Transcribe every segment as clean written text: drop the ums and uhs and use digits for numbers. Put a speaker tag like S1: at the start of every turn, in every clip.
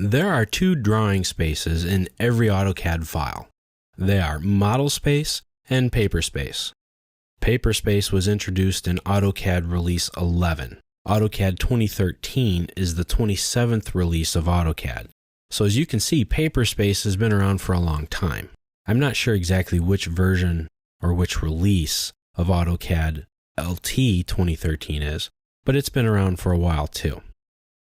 S1: There are two drawing spaces in every AutoCAD file. They are model space and paper space. Paper space was introduced in AutoCAD Release 11. AutoCAD 2013 is the 27th release of AutoCAD. So as you can see, paper space has been around for a long time. I'm not sure exactly which version or which release of AutoCAD LT 2013 is, but it's been around for a while too.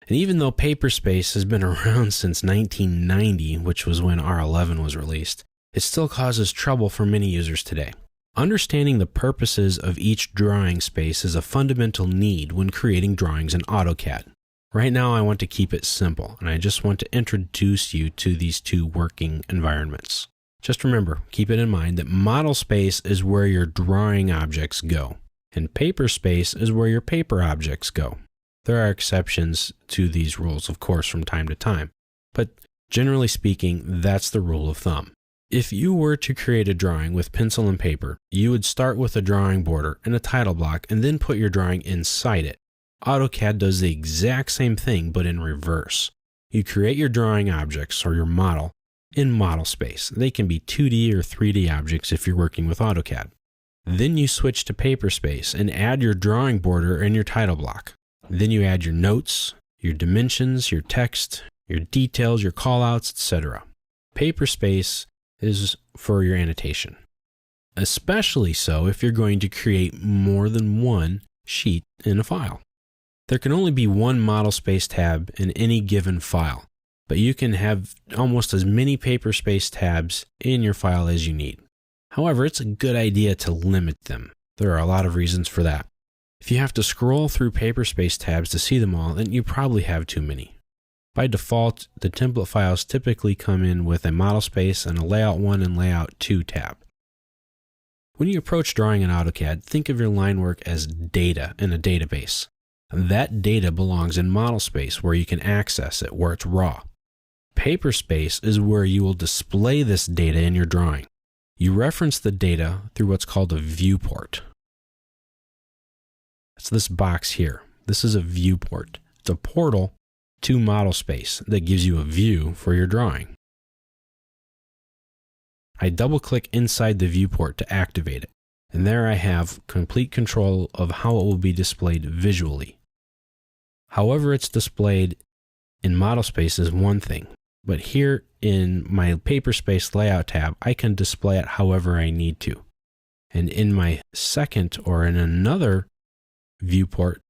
S1: And even though paper space has been around since 1990, which was when R11 was released, it still causes trouble for many users today. Understanding the purposes of each drawing space is a fundamental need when creating drawings in AutoCAD. Right now I want to keep it simple, and I just want to introduce you to these two working environments. Just remember, keep it in mind that model space is where your drawing objects go, and paper space is where your paper objects go. There are exceptions to these rules, of course, from time to time, but generally speaking, that's the rule of thumb. If you were to create a drawing with pencil and paper, you would start with a drawing border and a title block and then put your drawing inside it. AutoCAD does the exact same thing, but in reverse. You create your drawing objects, or your model, in model space. They can be 2D or 3D objects if you're working with AutoCAD. Then you switch to paper space and add your drawing border and your title block. Then you add your notes, your dimensions, your text, your details, your callouts, etc. Paper space is for your annotation. Especially so if you're going to create more than one sheet in a file. There can only be one model space tab in any given file, but you can have almost as many paper space tabs in your file as you need. However, it's a good idea to limit them. There are a lot of reasons for that. If you have to scroll through paper space tabs to see them all, then you probably have too many. By default, the template files typically come in with a model space and a layout 1 and layout 2 tab. When you approach drawing in AutoCAD, think of your line work as data in a database. That data belongs in model space where you can access it, where it's raw. Paper space is where you will display this data in your drawing. You reference the data through what's called a viewport. It's this box here. This is a viewport. It's a portal to model space that gives you a view for your drawing. I double-click inside the viewport to activate it, and there I have complete control of how it will be displayed visually. However it's displayed in model space is one thing, but here in my paper space layout tab, I can display it however I need to. And in my second or in another viewport,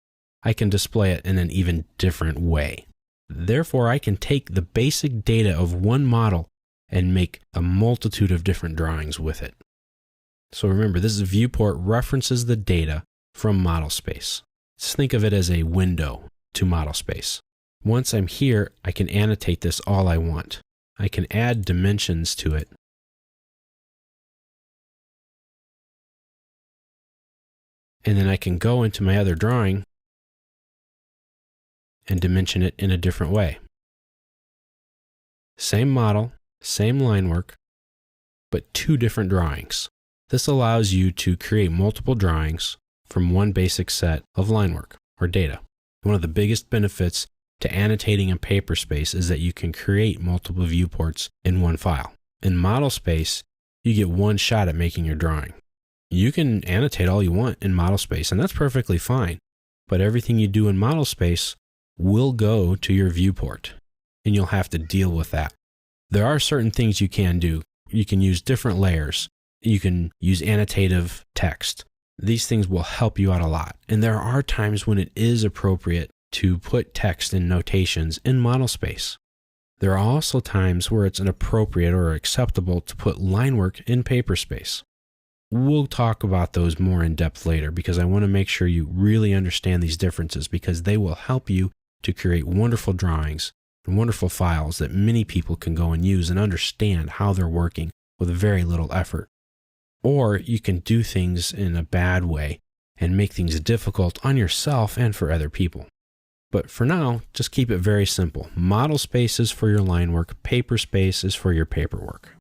S1: I can display it in an even different way. Therefore, I can take the basic data of one model and make a multitude of different drawings with it. So remember, this viewport references the data from model space. Just think of it as a window to model space. Once I'm here, I can annotate this all I want. I can add dimensions to it. And then I can go into my other drawing and dimension it in a different way. Same model, same line work, but two different drawings. This allows you to create multiple drawings from one basic set of line work or data. One of the biggest benefits to annotating in paper space is that you can create multiple viewports in one file. In model space, you get one shot at making your drawing. You can annotate all you want in model space, and that's perfectly fine, but everything you do in model space will go to your viewport, and you'll have to deal with that. There are certain things you can do. You can use different layers. You can use annotative text. These things will help you out a lot, and there are times when it is appropriate to put text and notations in model space. There are also times where it's inappropriate or acceptable to put line work in paper space. We'll talk about those more in depth later because I want to make sure you really understand these differences because they will help you to create wonderful drawings and wonderful files that many people can go and use and understand how they're working with very little effort. Or you can do things in a bad way and make things difficult on yourself and for other people. But for now, just keep it very simple. Model space is for your line work, paper space is for your paperwork.